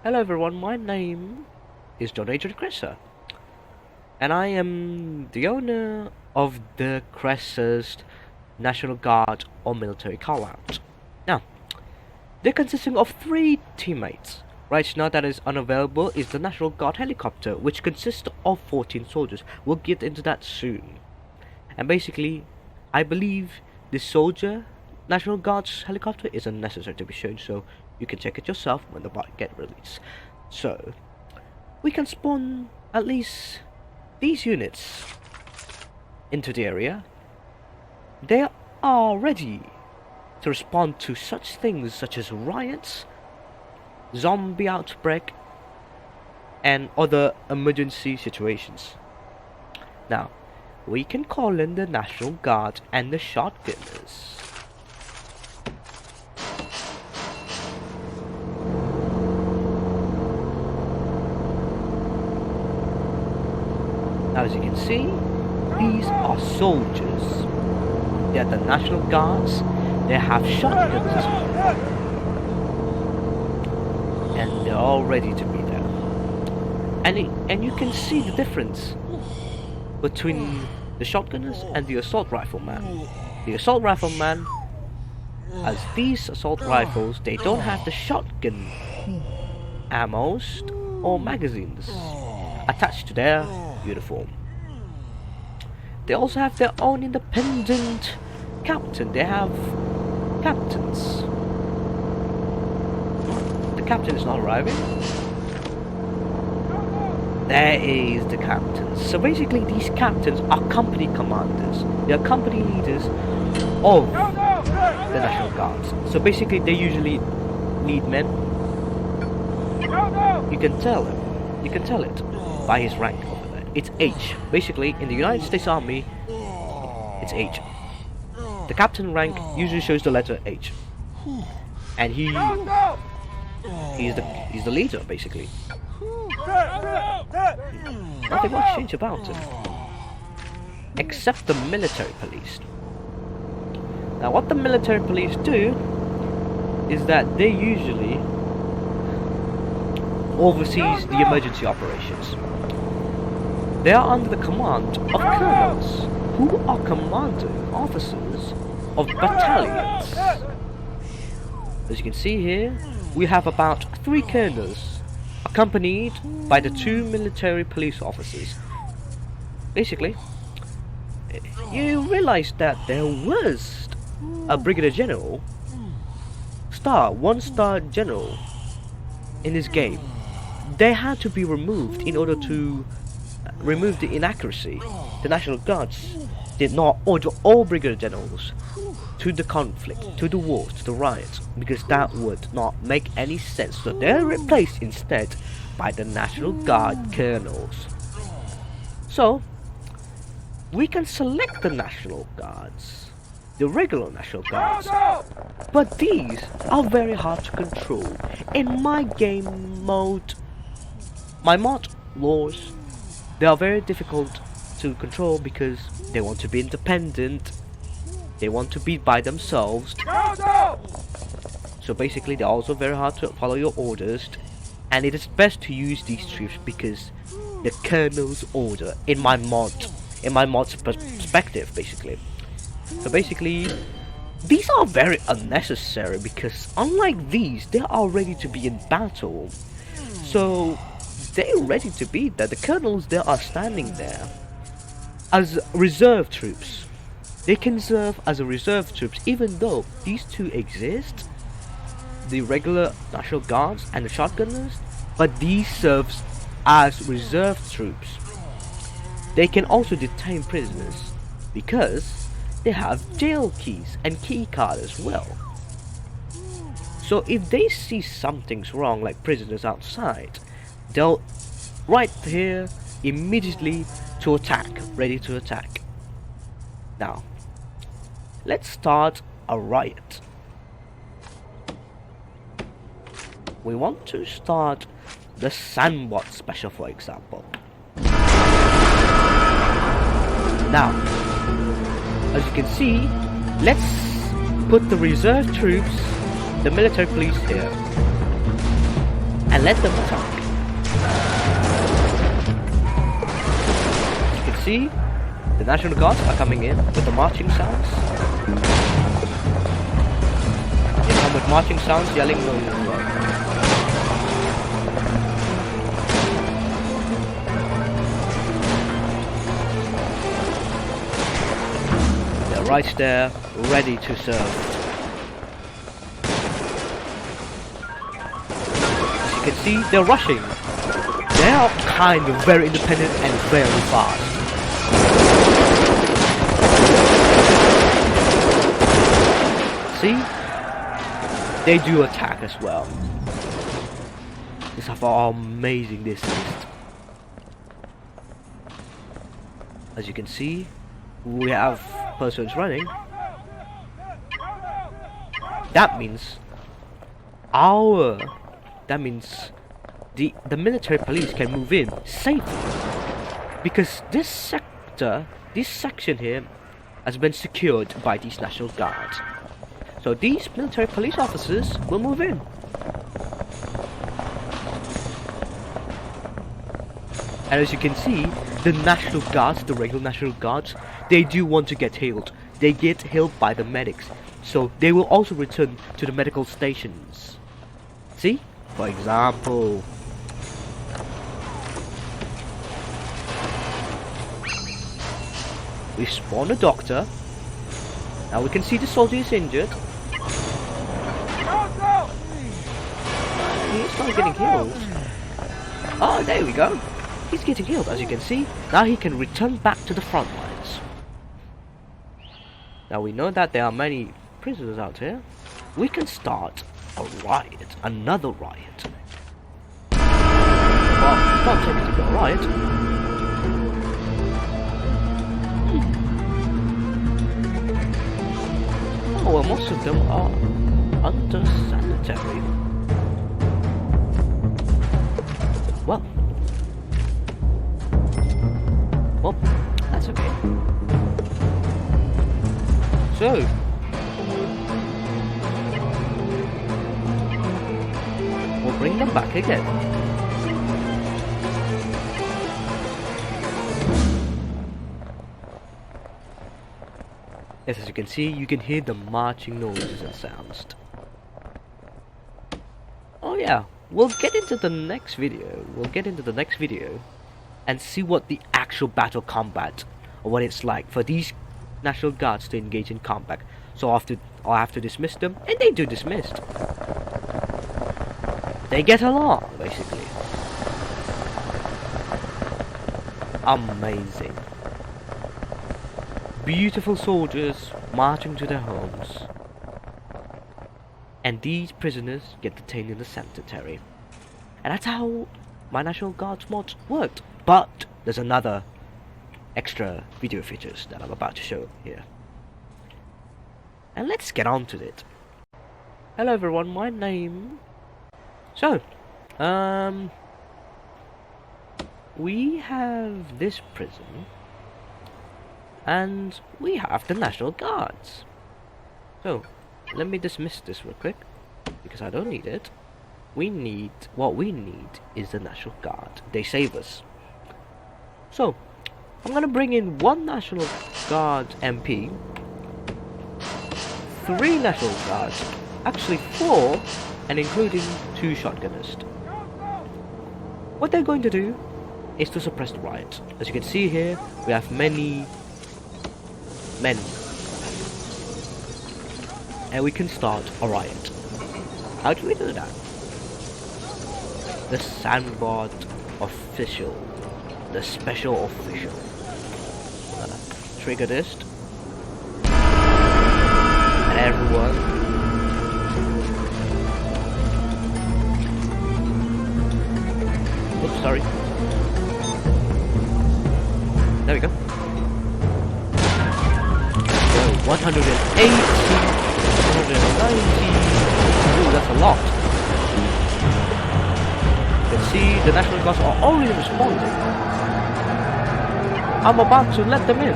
Hello everyone, my name is Donator Cresa, and I am the owner of the Cresa'S National Guard or military callout. Now, they're consisting of 3 teammates. Right now that is unavailable is the National Guard helicopter, which consists of 14 soldiers. We'll get into that soon. And basically, I believe this soldier National Guard's helicopter is unnecessary to be shown, so you can check it yourself when the bot get released. So, we can spawn at least these units into the area. They are ready to respond to such things such as riots, zombie outbreak, and other emergency situations. Now, we can call in the National Guard and the shotgunners. As you can see, these are soldiers. They are the National Guards. They have shotguns as well. And they're all ready to be there. And you can see the difference between the shotgunners and the assault rifleman. The assault rifleman, as these assault rifles, they don't have the shotgun ammos or magazines attached to their uniform. They also have their own independent captain. They have captains. The captain is not arriving. There is the captain. So basically these captains are company commanders. They are company leaders of the National Guards. So basically they usually lead men. You can tell him. You can tell it by his rank over there. It's H. Basically in the United States Army it's H. The captain rank usually shows the letter H. And he's the leader basically. Nothing much change about him, except the military police. Now what the military police do is that they usually oversees the emergency operations. They are under the command of colonels, who are commanding officers of battalions. As you can see here, we have about 3 colonels accompanied by the 2 military police officers. Basically, you realize that there was a Brigadier General, 1-star general in this game. They had to be removed in order to remove the inaccuracy. The National Guards did not order all Brigadier Generals to the conflict, to the wars, to the riots, because that would not make any sense. So they're replaced instead by the National Guard colonels. So we can select the National Guards, the regular National Guards, but these are very hard to control. In my game mode, my mod laws, they are very difficult to control because they want to be independent. They want to be by themselves. So basically they're also very hard to follow your orders, and it is best to use these troops because the colonel's order in my mod's perspective basically. So basically these are very unnecessary because unlike these, they are ready to be in battle. So they're ready to be there. The colonels, they are standing there as reserve troops. They can serve as a reserve troops even though these 2 exist, the regular National Guards and the shotgunners, but these serves as reserve troops. They can also detain prisoners because they have jail keys and key card as well. So if they see something's wrong, like prisoners outside, they'll right here immediately to attack, ready to attack. Now let's start a riot. We want to start the Sandbot special, for example. Now, as you can see, let's put the reserve troops, the military police here, and let them attack. As you can see, the National Guards are coming in with the marching sounds. They come with marching sounds, yelling noises as well. They're right there, ready to serve. As you can see, they're rushing. They are kind of very independent and very fast. See? They do attack as well. This is how amazing this is. As you can see, we have persons running. That means the military police can move in safely, because this section here has been secured by these National Guards. So these military police officers will move in. And as you can see, the National Guards, the regular National Guards, they do want to get healed. They get healed by the medics. So they will also return to the medical stations. See? For example, we spawn a doctor. Now we can see the soldier is injured. He's not getting healed. Oh, there we go. He's getting healed, as you can see. Now he can return back to the front lines. Now we know that there are many prisoners out here. We can start a riot, another riot. Well, not technically a riot. Oh, well, most of them are under sanitary. Well, that's okay. So, we'll bring them back again. Yes, as you can see, you can hear the marching noises and sounds. Oh yeah, we'll get into the next video. And see what the actual battle combat, or what it's like for these National Guards to engage in combat. So I'll have to dismiss them, and they do dismissed. They get along, basically. Amazing. Beautiful soldiers marching to their homes. And these prisoners get detained in the sanitary. And that's how my National Guards mods worked. But there's another extra video features that I'm about to show here. And let's get on to it. Hello everyone, my name... So, we have this prison. And we have the National Guards. So, let me dismiss this real quick, because I don't need it. What we need is the National Guard. They save us. So, I'm gonna bring in one National Guard MP, 3 National Guards, actually 4, and including 2 shotgunnists. What they're going to do is to suppress the riot. As you can see here, we have many men. And we can start a riot. How do we do that? The Sandboard official. The special official. Trigger this. And everyone. Oops, sorry. There we go. So 180, 190. Ooh, that's a lot. You can see the National Guards are already responding. I'm about to let them in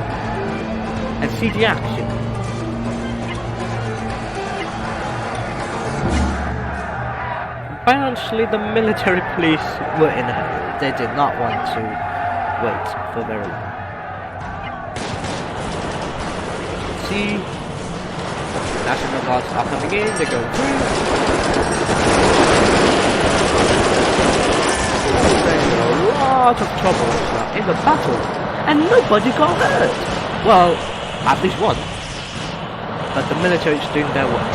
and see the action. Apparently the military police were in a hurry. They did not want to wait for very long. See, National Guards are coming in, they're going through. They're in a lot of trouble in the battle, and nobody got hurt. Well, at least one. But the military is doing their work.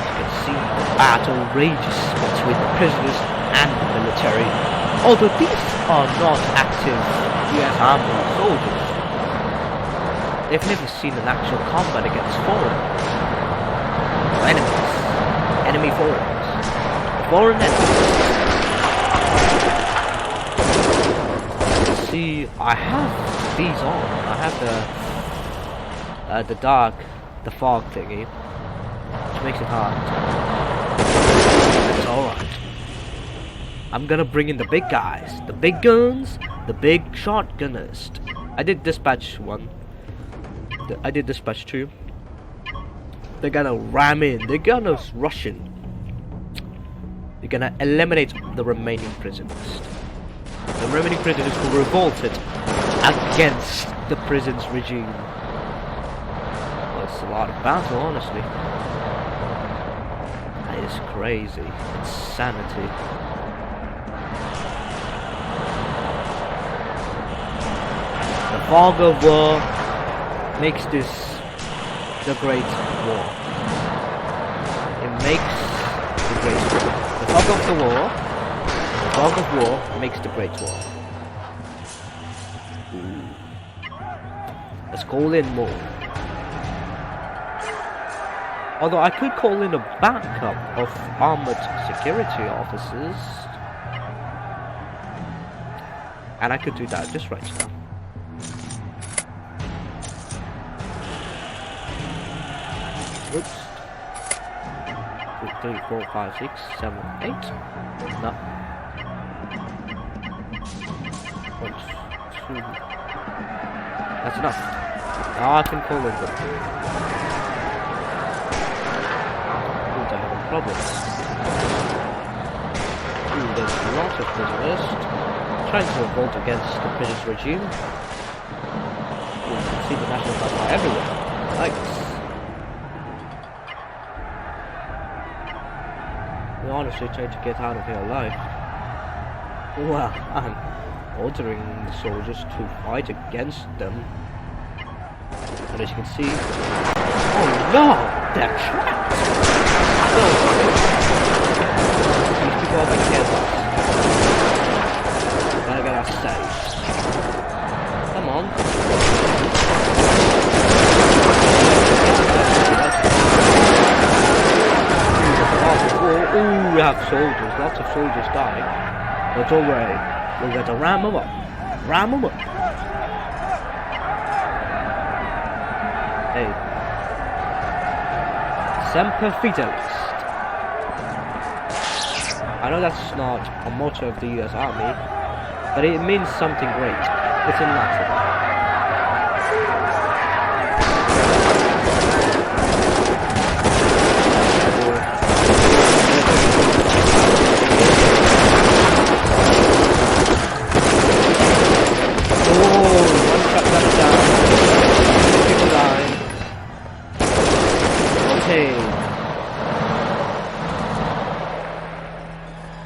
You can see the battle rages between the prisoners and the military, although these are not active US Army soldiers. They've never seen an actual combat against foreign enemies, enemy foreigners, foreign enemies. See, I have these on. I have the fog thingy, which makes it hard. It's alright. I'm gonna bring in the big guys, the big guns, the big shotgunners. I did dispatch one. I did dispatch 2. They're gonna ram in. They're gonna rush in. They're gonna eliminate the remaining prisoners. The remaining prisoners who revolted against the prison's regime. Well, it's a lot of battle, honestly. That is crazy. Insanity. The fog of war makes this the Great War. It makes the Great War. The fog of the war, the fog of war makes the Great War. Let's call in more. Although I could call in a backup of armored security officers. And I could do that just right now. 3, 4, 5, 6, 7, 8. No. 1, 2. That's enough. Now I can call in them. Ooh, they're having problems. Ooh, there's lots of prisoners trying to revolt against the British regime. You can see the National Guard everywhere. Like this. We honestly trying to get out of here alive. Well, I'm ordering the soldiers to fight against them. And as you can see... Oh no! They're trapped! No! These people are gonna get us. Gotta get us saved. Come on. Ooh, we have soldiers, lots of soldiers dying. But don't worry, we're going to ram them up. Ram them up. Hey. Semper Fidelis. I know that's not a motto of the US Army, but it means something great. It's in Latin.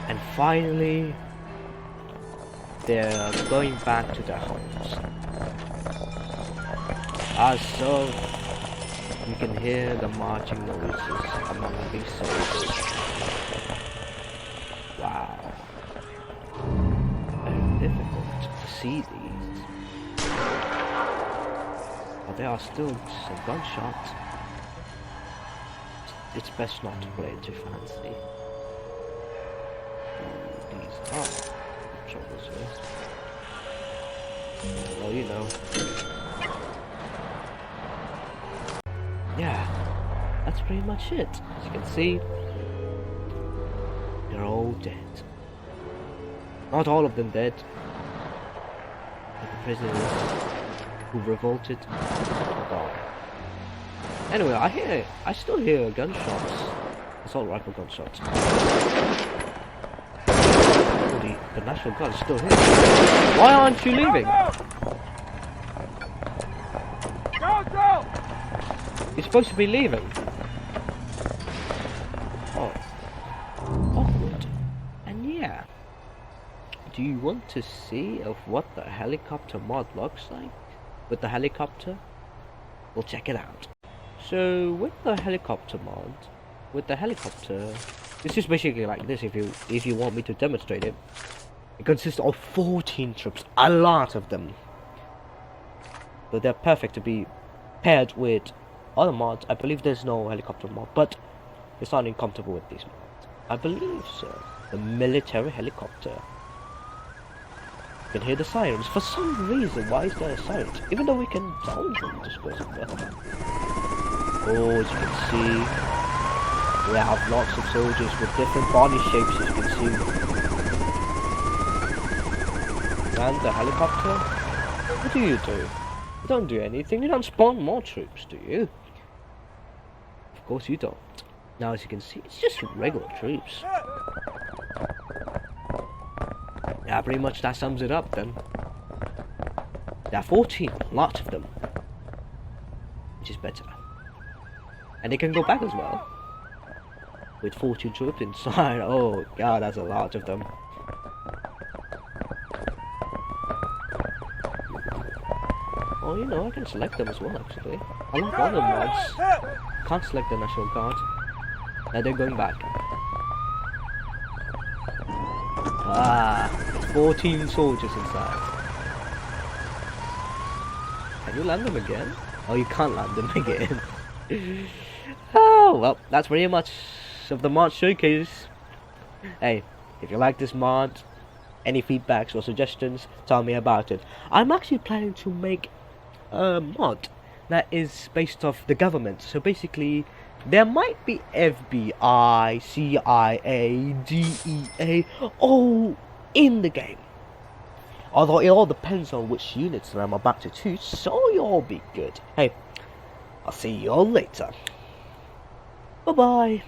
And finally, they're going back to their homes. So you can hear the marching noises among these soldiers. Wow. Very difficult to see these. But they are still just a gunshot. It's best not to play it too fancy. These are troubles with. Well, you know. Yeah, that's pretty much it. As you can see, they're all dead. Not all of them dead. But the prisoners who revolted are gone. Anyway, I still hear gunshots Assault rifle gunshots. Oh, the National Guard is still here. Why aren't you leaving? Go! You're supposed to be leaving. Oh. Awkward. And yeah. Do you want to see of what the helicopter mod looks like? With the helicopter? We'll check it out. So with the helicopter mod, this is basically like this if you want me to demonstrate it. It consists of 14 troops, a lot of them. So they're perfect to be paired with other mods. I believe there's no helicopter mod, but it's not incompatible with these mods. I believe so. The military helicopter. You can hear the sirens. For some reason, why is there a siren? Even though we can down them just goes better. Oh, as you can see, we have lots of soldiers with different body shapes, as you can see. And the helicopter? What do? You don't do anything. You don't spawn more troops, do you? Of course you don't. Now, as you can see, it's just regular troops. Yeah, pretty much that sums it up then. There are 14, lots of them. Which is better. And they can go back as well. With 14 troops inside. Oh god, that's a lot of them. Oh, you know, I can select them as well actually. I like all the mods. Can't select the National Guard. Now they're going back. Ah, 14 soldiers inside. Can you land them again? Oh, you can't land them again. Oh, well, that's pretty much of the mod showcase. Hey, if you like this mod, any feedbacks or suggestions, tell me about it. I'm actually planning to make a mod that is based off the government. So basically, there might be FBI, CIA, DEA, all in the game. Although it all depends on which units that I'm about to choose, so you'll be good. Hey, I'll see you all later. Bye bye.